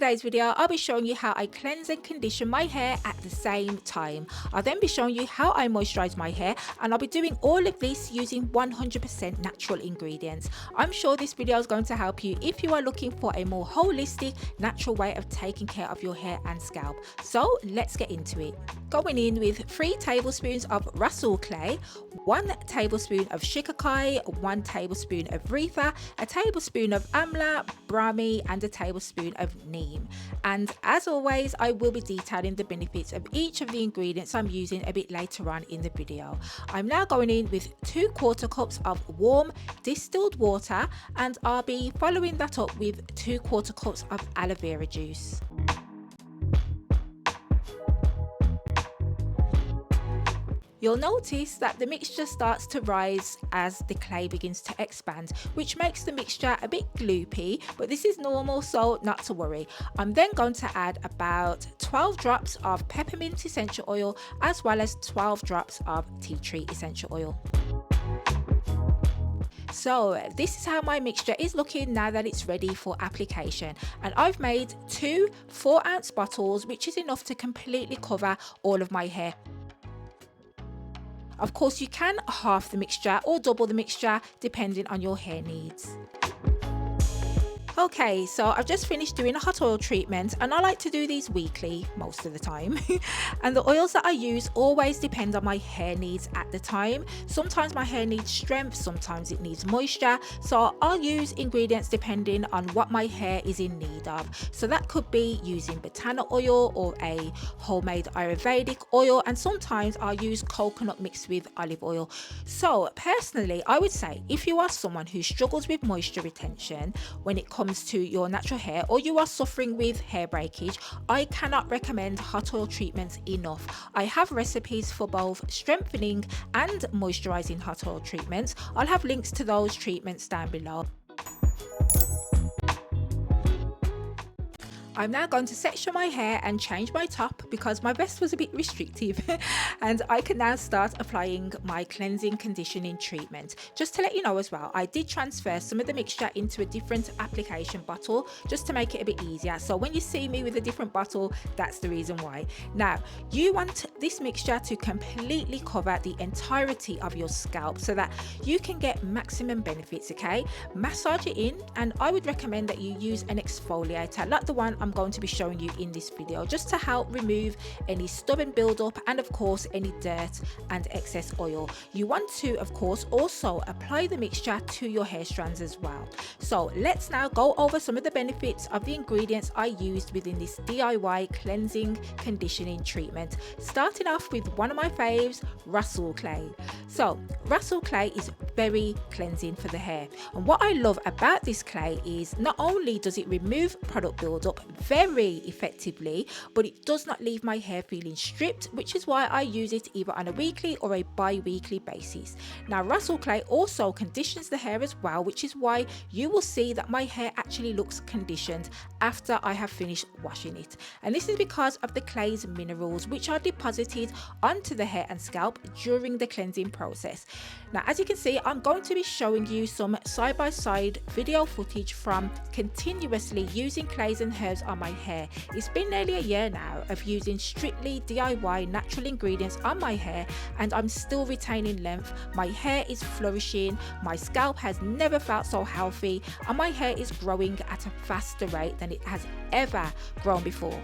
today's video, I'll be showing you how I cleanse and condition my hair at the same time. I'll then be showing you how I moisturize my hair, and I'll be doing all of this using 100% natural ingredients. I'm sure this video is going to help you if you are looking for a more holistic, natural way of taking care of your hair and scalp. So let's get into it. Going in with 3 tablespoons of Rhassoul clay, 1 tablespoon of Shikakai, 1 tablespoon of Reetha, a tablespoon of Amla, Brahmi, and a tablespoon of neem. And as always, I will be detailing the benefits of each of the ingredients I'm using a bit later on in the video. I'm now going in with 2 quarter cups of warm distilled water, and I'll be following that up with 2 quarter cups of aloe vera juice. You'll notice that the mixture starts to rise as the clay begins to expand, which makes the mixture a bit gloopy, but this is normal, so not to worry. I'm then going to add about 12 drops of peppermint essential oil as well as 12 drops of tea tree essential oil. So this is how my mixture is looking now that it's ready for application, and I've made 2 4-ounce bottles, which is enough to completely cover all of my hair. Of course, you can half the mixture or double the mixture depending on your hair needs. Okay, so I've just finished doing a hot oil treatment, and I like to do these weekly most of the time. And the oils that I use always depend on my hair needs at the time. Sometimes my hair needs strength, sometimes it needs moisture, so I'll use ingredients depending on what my hair is in need of. So that could be using botana oil or a homemade Ayurvedic oil, and sometimes I'll use coconut mixed with olive oil. So personally, I would say if you are someone who struggles with moisture retention when it comes to your natural hair, or you are suffering with hair breakage, I cannot recommend hot oil treatments enough. I have recipes for both strengthening and moisturizing hot oil treatments. I'll have links to those treatments down below. I'm now going to section my hair and change my top because my vest was a bit restrictive and I can now start applying my cleansing conditioning treatment. Just to let you know as well, I did transfer some of the mixture into a different application bottle just to make it a bit easier. So when you see me with a different bottle, that's the reason why. Now, you want this mixture to completely cover the entirety of your scalp so that you can get maximum benefits, okay? Massage it in, and I would recommend that you use an exfoliator like the one I'm going to be showing you in this video, just to help remove any stubborn buildup and of course any dirt and excess oil. You want to of course also apply the mixture to your hair strands as well. So let's now go over some of the benefits of the ingredients I used within this DIY cleansing conditioning treatment, starting off with one of my faves, Rhassoul clay. So Rhassoul clay is very cleansing for the hair, and what I love about this clay is not only does it remove product buildup very effectively, but it does not leave my hair feeling stripped, which is why I use it either on a weekly or a bi-weekly basis. Now Rhassoul clay also conditions the hair as well, which is why you will see that my hair actually looks conditioned after I have finished washing it, and this is because of the clay's minerals which are deposited onto the hair and scalp during the cleansing process. Now as you can see, I'm going to be showing you some side-by-side video footage from continuously using clays and herbs on my hair. It's been nearly a year now of using strictly DIY natural ingredients on my hair, and I'm still retaining length. My hair is flourishing, my scalp has never felt so healthy, and my hair is growing at a faster rate than it has ever grown before.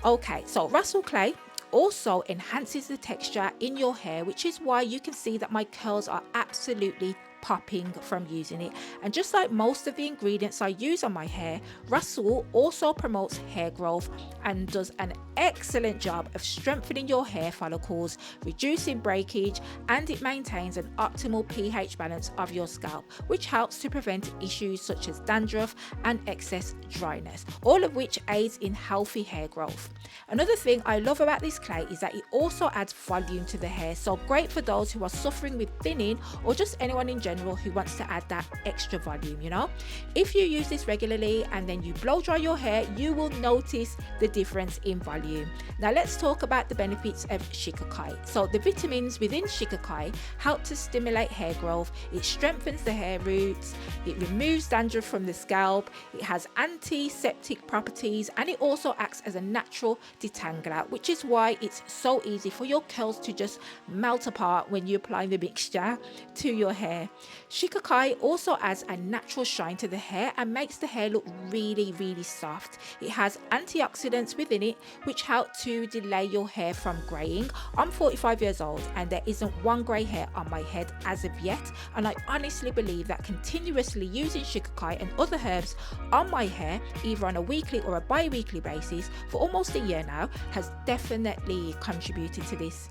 Okay, so Rhassoul clay also enhances the texture in your hair, which is why you can see that my curls are absolutely popping from using it. And just like most of the ingredients I use on my hair, Rhassoul also promotes hair growth and does an excellent job of strengthening your hair follicles, reducing breakage, and it maintains an optimal pH balance of your scalp, which helps to prevent issues such as dandruff and excess dryness, all of which aids in healthy hair growth. Another thing I love about this clay is that it also adds volume to the hair, so great for those who are suffering with thinning or just anyone in general who wants to add that extra volume, you know. If you use this regularly and then you blow dry your hair, you will notice the difference in volume. volume. Now let's talk about the benefits of Shikakai. So the vitamins within Shikakai help to stimulate hair growth, it strengthens the hair roots, it removes dandruff from the scalp, it has antiseptic properties, and it also acts as a natural detangler, which is why it's so easy for your curls to just melt apart when you apply the mixture to your hair. Shikakai also adds a natural shine to the hair and makes the hair look really soft. It has antioxidants within it which help to delay your hair from greying. I'm 45 years old and there isn't one grey hair on my head as of yet, and I honestly believe that continuously using Shikakai and other herbs on my hair, either on a weekly or a bi-weekly basis for almost a year now, has definitely contributed to this.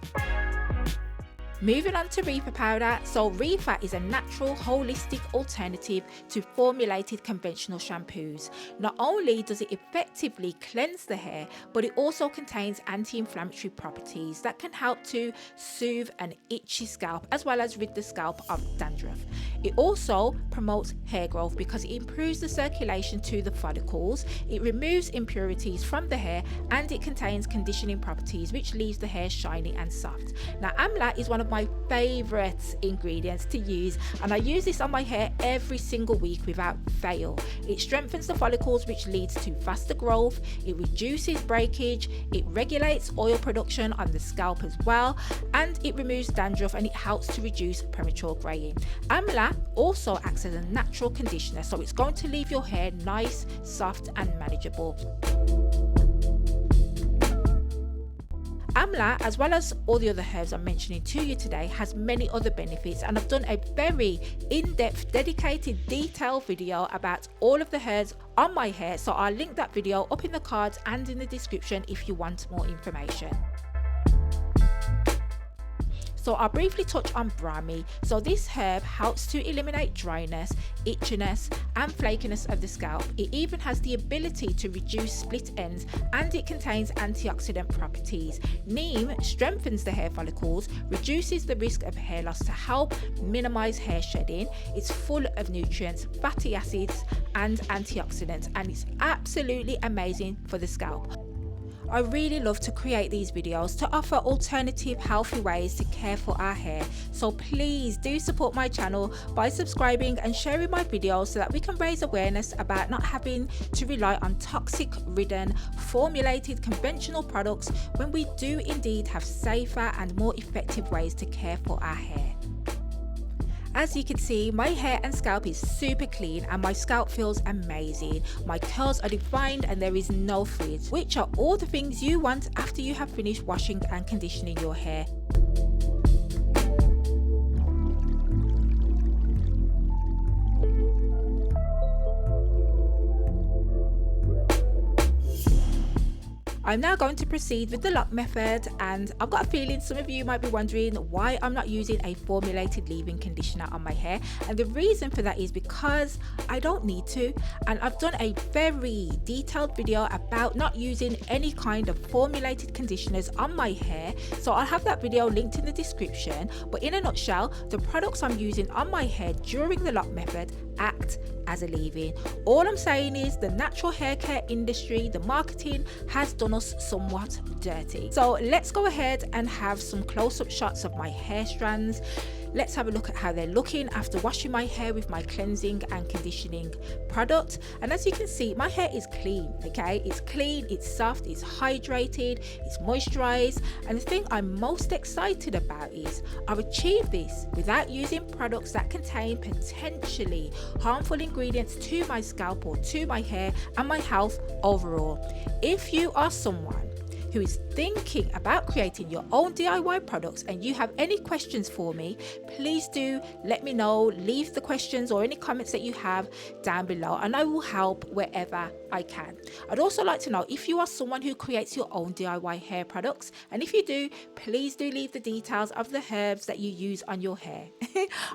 Moving on to Reetha powder. So Reetha is a natural holistic alternative to formulated conventional shampoos. Not only does it effectively cleanse the hair, but it also contains anti-inflammatory properties that can help to soothe an itchy scalp as well as rid the scalp of dandruff. It also promotes hair growth because it improves the circulation to the follicles, it removes impurities from the hair, and it contains conditioning properties which leaves the hair shiny and soft. Now Amla is one of my favorite ingredients to use, and I use this on my hair every single week without fail. It strengthens the follicles which leads to faster growth, it reduces breakage, it regulates oil production on the scalp as well, and it removes dandruff and it helps to reduce premature greying. Amla also acts as a natural conditioner, so it's going to leave your hair nice, soft and manageable. Amla, as well as all the other herbs I'm mentioning to you today, has many other benefits, and I've done a very in-depth, dedicated, detailed video about all of the herbs on my hair, so I'll link that video up in the cards and in the description if you want more information. So I'll briefly touch on Brahmi. So this herb helps to eliminate dryness, itchiness and flakiness of the scalp. It even has the ability to reduce split ends, and it contains antioxidant properties. Neem strengthens the hair follicles, reduces the risk of hair loss to help minimize hair shedding. It's full of nutrients, fatty acids and antioxidants, and it's absolutely amazing for the scalp. I really love to create these videos to offer alternative healthy ways to care for our hair, so please do support my channel by subscribing and sharing my videos so that we can raise awareness about not having to rely on toxic ridden formulated conventional products when we do indeed have safer and more effective ways to care for our hair. As you can see, my hair and scalp is super clean and my scalp feels amazing. My curls are defined and there is no frizz, which are all the things you want after you have finished washing and conditioning your hair. I'm now going to proceed with the lock method, and I've got a feeling some of you might be wondering why I'm not using a formulated leave-in conditioner on my hair, and the reason for that is because I don't need to, and I've done a very detailed video about not using any kind of formulated conditioners on my hair, so I'll have that video linked in the description. But in a nutshell, the products I'm using on my hair during the lock method act as a leave-in. All I'm saying is the natural hair care industry, the marketing has done us somewhat dirty. So let's go ahead and have some close-up shots of my hair strands. Let's have a look at how they're looking after washing my hair with my cleansing and conditioning product. And as you can see, my hair is clean, okay? It's clean, it's soft, it's hydrated, it's moisturized. And the thing I'm most excited about is I've achieved this without using products that contain potentially harmful ingredients to my scalp or to my hair and my health overall. If you are someone who is thinking about creating your own DIY products and you have any questions for me, please do let me know. Leave the questions or any comments that you have down below and I will help wherever I can. I'd also like to know if you are someone who creates your own DIY hair products, and if you do, please do leave the details of the herbs that you use on your hair.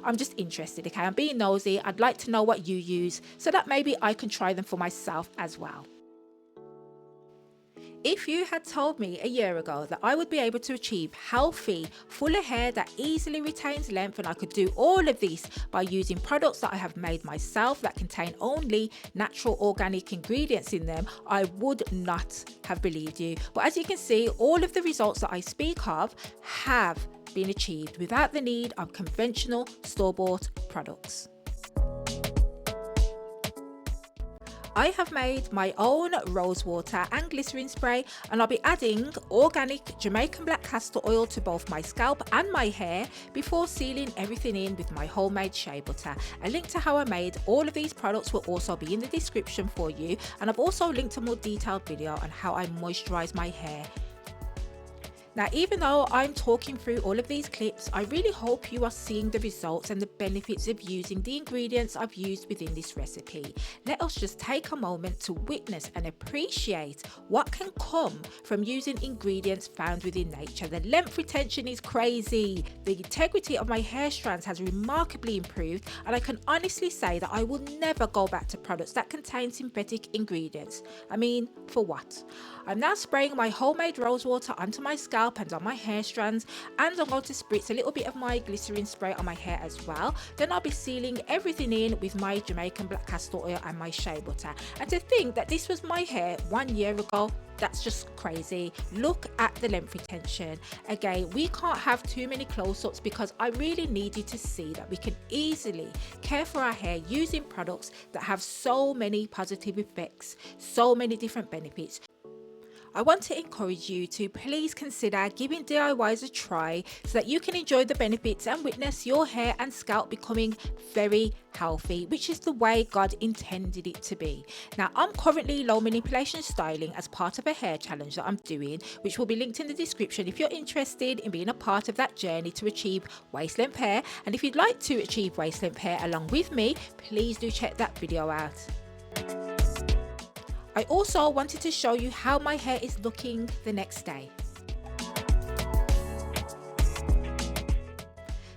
I'm just interested, okay? I'm being nosy. I'd like to know what you use so that maybe I can try them for myself as well. If you had told me a year ago that I would be able to achieve healthy, fuller hair that easily retains length, and I could do all of this by using products that I have made myself that contain only natural organic ingredients in them, I would not have believed you. But as you can see, all of the results that I speak of have been achieved without the need of conventional store-bought products. I have made my own rose water and glycerin spray, and I'll be adding organic Jamaican black castor oil to both my scalp and my hair before sealing everything in with my homemade shea butter. A link to how I made all of these products will also be in the description for you, and I've also linked a more detailed video on how I moisturize my hair. Now, even though I'm talking through all of these clips, I really hope you are seeing the results and the benefits of using the ingredients I've used within this recipe. Let us just take a moment to witness and appreciate what can come from using ingredients found within nature. The length retention is crazy. The integrity of my hair strands has remarkably improved, and I can honestly say that I will never go back to products that contain synthetic ingredients. I mean, for what? I'm now spraying my homemade rose water onto my scalp and on my hair strands, and I'm going to spritz a little bit of my glycerin spray on my hair as well. Then I'll be sealing everything in with my Jamaican black castor oil and my shea butter. And to think that this was my hair 1 year ago, that's just crazy. Look at the length retention. Again, we can't have too many close-ups because I really need you to see that we can easily care for our hair using products that have so many positive effects, so many different benefits. I want to encourage you to please consider giving DIYs a try so that you can enjoy the benefits and witness your hair and scalp becoming very healthy, which is the way God intended it to be. Now, I'm currently low manipulation styling as part of a hair challenge that I'm doing, which will be linked in the description if you're interested in being a part of that journey to achieve waist length hair. And if you'd like to achieve waist length hair along with me, please do check that video out. I also wanted to show you how my hair is looking the next day.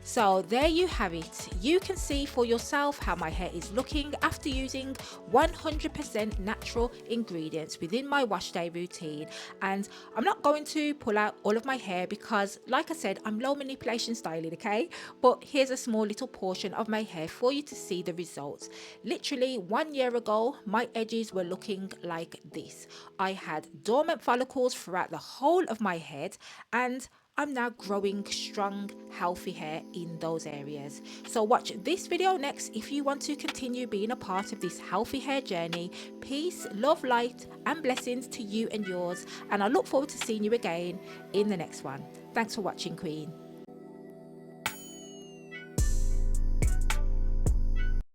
So there you have it. You can see for yourself how my hair is looking after using 100% natural ingredients within my wash day routine. And I'm not going to pull out all of my hair because, like I said, I'm low manipulation styling, okay? But here's a small little portion of my hair for you to see the results. Literally 1 year ago, my edges were looking like this. I had dormant follicles throughout the whole of my head, and I'm now growing strong, healthy hair in those areas. So watch this video next if you want to continue being a part of this healthy hair journey. Peace, love, light, and blessings to you and yours. And I look forward to seeing you again in the next one. Thanks for watching, Queen.